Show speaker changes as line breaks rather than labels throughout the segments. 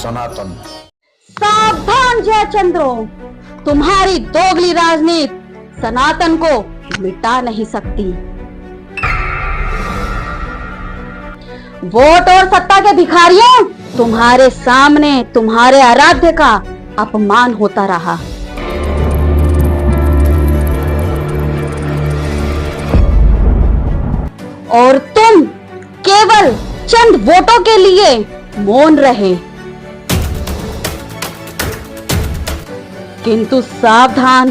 सनातन।
सावधान जयचंद्रो, तुम्हारी दोगली राजनीति सनातन को मिटा नहीं सकती। वोट और सत्ता के भिखारियों, तुम्हारे सामने तुम्हारे आराध्य का अपमान होता रहा। और तुम केवल चंद वोटों के लिए मौन रहे। किंतु सावधान,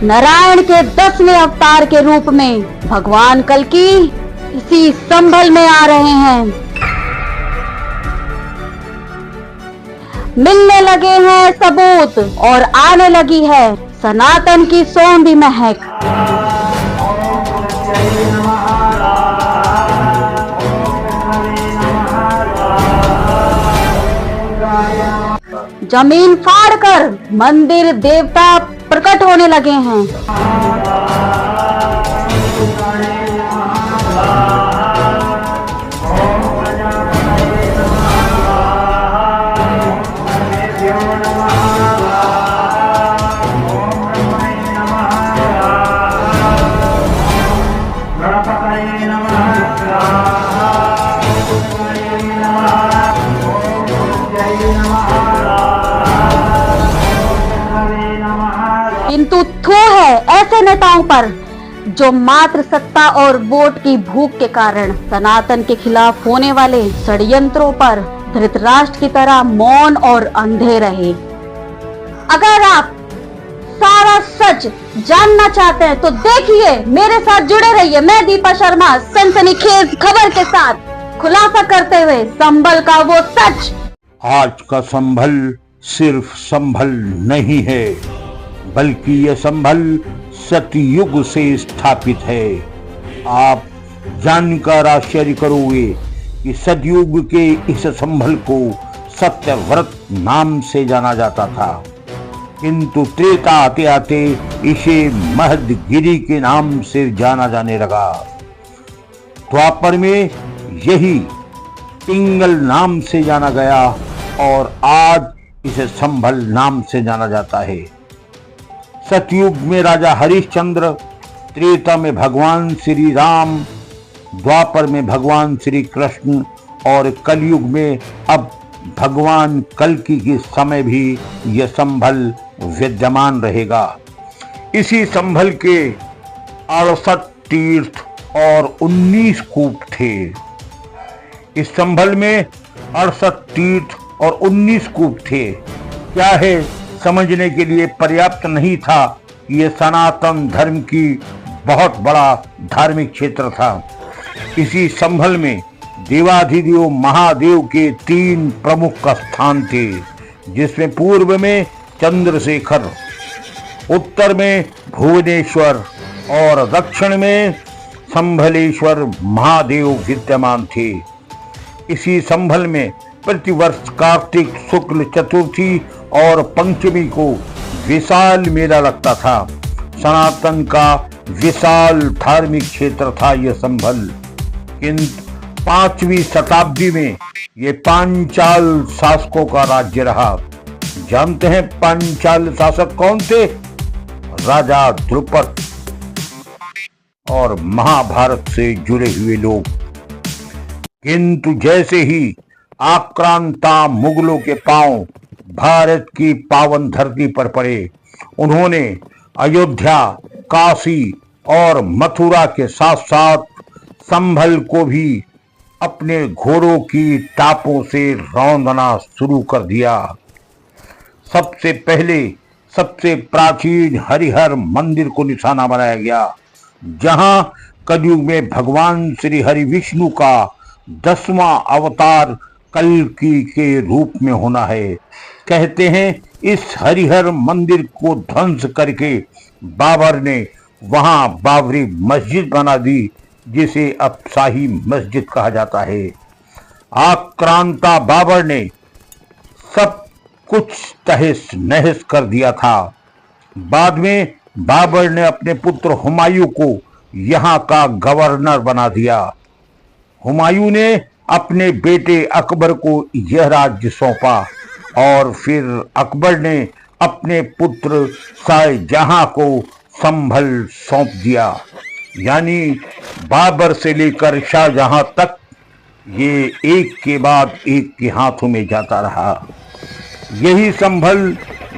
नारायण के 10वें अवतार के रूप में भगवान कल्कि इसी संभल में आ रहे हैं। मिलने लगे हैं सबूत और आने लगी है सनातन की सौंधी महक। जमीन फाड़कर मंदिर देवता प्रकट होने लगे हैं। किंतु थू है ऐसे नेताओं पर जो मात्र सत्ता और वोट की भूख के कारण सनातन के खिलाफ होने वाले षड्यंत्रों पर धृतराष्ट्र की तरह मौन और अंधे रहे। अगर आप सारा सच जानना चाहते हैं तो देखिए, मेरे साथ जुड़े रहिए। मैं दीपा शर्मा सनसनीखेज खबर के साथ खुलासा करते हुए संभल का वो सच।
आज का संभल सिर्फ संभल नहीं है, बल्कि यह संभल सतयुग से स्थापित है। आप जानकर आश्चर्य करोगे कि सतयुग के इस संभल को सत्यव्रत नाम से जाना जाता था, किंतु त्रेता आते आते इसे महदगिरी के नाम से जाना जाने लगा। द्वापर में यही पिंगल नाम से जाना गया और आज इसे संभल नाम से जाना जाता है। सतयुग में राजा हरिश्चंद्र, त्रेता में भगवान श्री राम, द्वापर में भगवान श्री कृष्ण और कलयुग में अब भगवान कल्कि के समय भी यह संभल विद्यमान रहेगा। इसी संभल के 68 तीर्थ और 19 कूप थे। इस संभल में 68 तीर्थ और 19 कूप थे। क्या है समझने के लिए पर्याप्त नहीं था कि यह सनातन धर्म की बहुत बड़ा धार्मिक क्षेत्र था। इसी संभल में देवाधिदेव महादेव के 3 प्रमुख स्थान थे, जिसमें पूर्व में चंद्रशेखर, उत्तर में भुवनेश्वर और दक्षिण में संभलेश्वर महादेव विद्यमान थे। इसी संभल में प्रतिवर्ष कार्तिक शुक्ल चतुर्थी और पंचमी को विशाल मेला लगता था। सनातन का विशाल धार्मिक क्षेत्र था यह संभल। किंतु 5वीं शताब्दी में ये पांचाल शासकों का राज्य रहा। जानते हैं पांचाल शासक कौन थे? राजा द्रुपद और महाभारत से जुड़े हुए लोग। किंतु जैसे ही आक्रांता मुगलों के पांव भारत की पावन धरती पर पड़े, उन्होंने अयोध्या, काशी और मथुरा के साथ साथ संभल को भी अपने घोड़ों की टापों से रौंदना शुरू कर दिया। सबसे पहले सबसे प्राचीन हरिहर मंदिर को निशाना बनाया गया, जहां कलयुग में भगवान श्री हरि विष्णु का 10वां अवतार कल्कि के रूप में होना है। कहते हैं इस हरिहर मंदिर को ध्वंस करके बाबर ने वहां बाबरी मस्जिद बना दी, जिसे अब शाही मस्जिद कहा जाता है। आक्रांता बाबर ने सब कुछ तहस नहस कर दिया था। बाद में बाबर ने अपने पुत्र हुमायूं को यहाँ का गवर्नर बना दिया हुमायूं ने अपने बेटे अकबर को यह राज्य सौंपा और फिर अकबर ने अपने पुत्र शाहजहां को संभल सौंप दिया। यानी बाबर से लेकर शाहजहां तक ये एक के बाद एक के हाथों में जाता रहा। यही संभल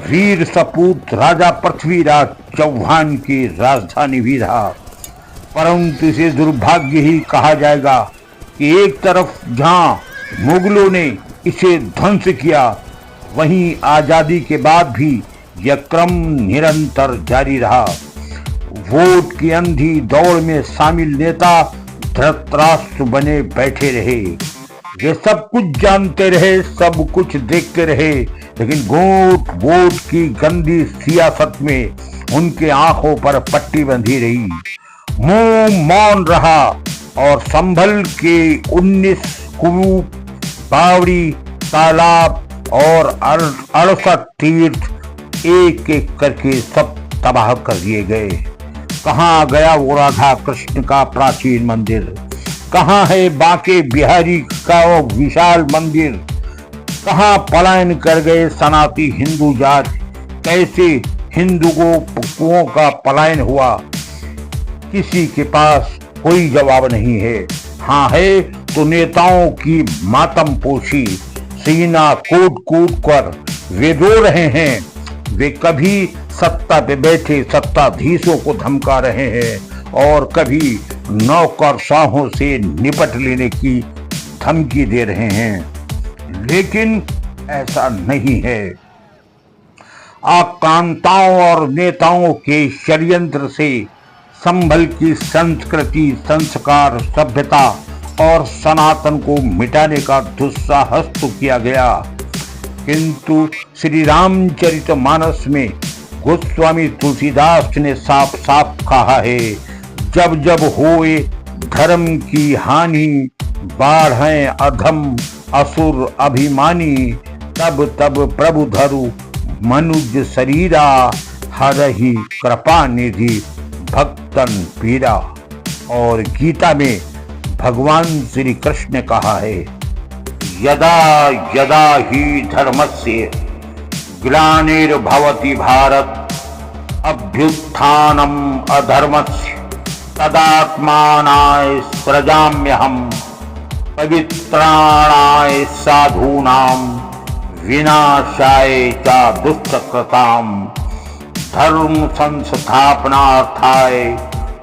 वीर सपूत राजा पृथ्वीराज चौहान की राजधानी भी रहा। परंतु इसे दुर्भाग्य ही कहा जाएगा कि एक तरफ जहां मुगलों ने इसे ध्वंस किया, वहीं आजादी के बाद भी यह क्रम निरंतर जारी रहा। वोट की अंधी दौड़ में शामिल नेता धृतराष्ट्र बने बैठे रहे। वे सब कुछ जानते रहे, सब कुछ देखते रहे, लेकिन वोट की गंदी सियासत में उनके आंखों पर पट्टी बंधी रही। मुंह मौन रहा और संभल के 19 कूप, बावड़ी, तालाब और 68 तीर्थ एक एक करके सब तबाह कर दिए गए। कहाँ गया वो राधा कृष्ण का प्राचीन मंदिर? कहाँ है बांके बिहारी का वो विशाल मंदिर? कहाँ पलायन कर गए सनातनी हिंदू जात? कैसे हिंदुओं का पलायन हुआ? किसी के पास कोई जवाब नहीं है। हाँ है तो नेताओं की मातम पोशी, सीना कूट कूट कर वे रो रहे हैं। वे कभी सत्ता पे बैठे सत्ताधीशों को धमका रहे हैं और कभी नौकरशाहों से निपट लेने की धमकी दे रहे हैं, लेकिन ऐसा नहीं है। आक्रांताओं और नेताओं के षड्यंत्र से संभल की संस्कृति, संस्कार, सभ्यता और सनातन को मिटाने का दुस्साहस तो किया गया, किंतु श्री रामचरितमानस में गोस्वामी तुलसीदास ने साफ साफ कहा है, जब जब होए धर्म की हानि, बाढ़ें अधम असुर अभिमानी, तब तब प्रभु धरु मनुज शरीरा, हरहि कृपा निधि भक्तन पीरा। और गीता में भगवान श्री कृष्ण ने कहा है, यदा यदा ही धर्मस्य ग्लानिर्भवति भारत, अभ्युत्थानम अधर्मस्य तदात्मानाय सृजाम्यहम्, पवित्राणाय साधूनां विनाशाय च दुष्टकृताम्, धर्म संस्थापनार्थाय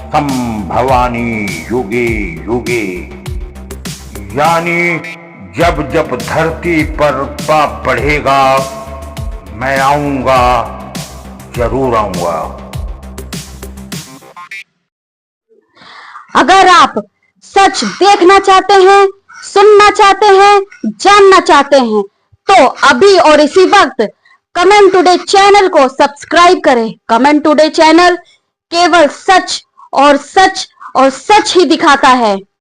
संभवानि युगे युगे। यानी जब जब धरती पर पाप बढ़ेगा, मैं आऊंगा, जरूर आऊंगा।
अगर आप सच देखना चाहते हैं, सुनना चाहते हैं, जानना चाहते हैं, तो अभी और इसी वक्त कमेंट टुडे चैनल को सब्सक्राइब करें। कमेंट टुडे चैनल केवल सच और सच और सच ही दिखाता है।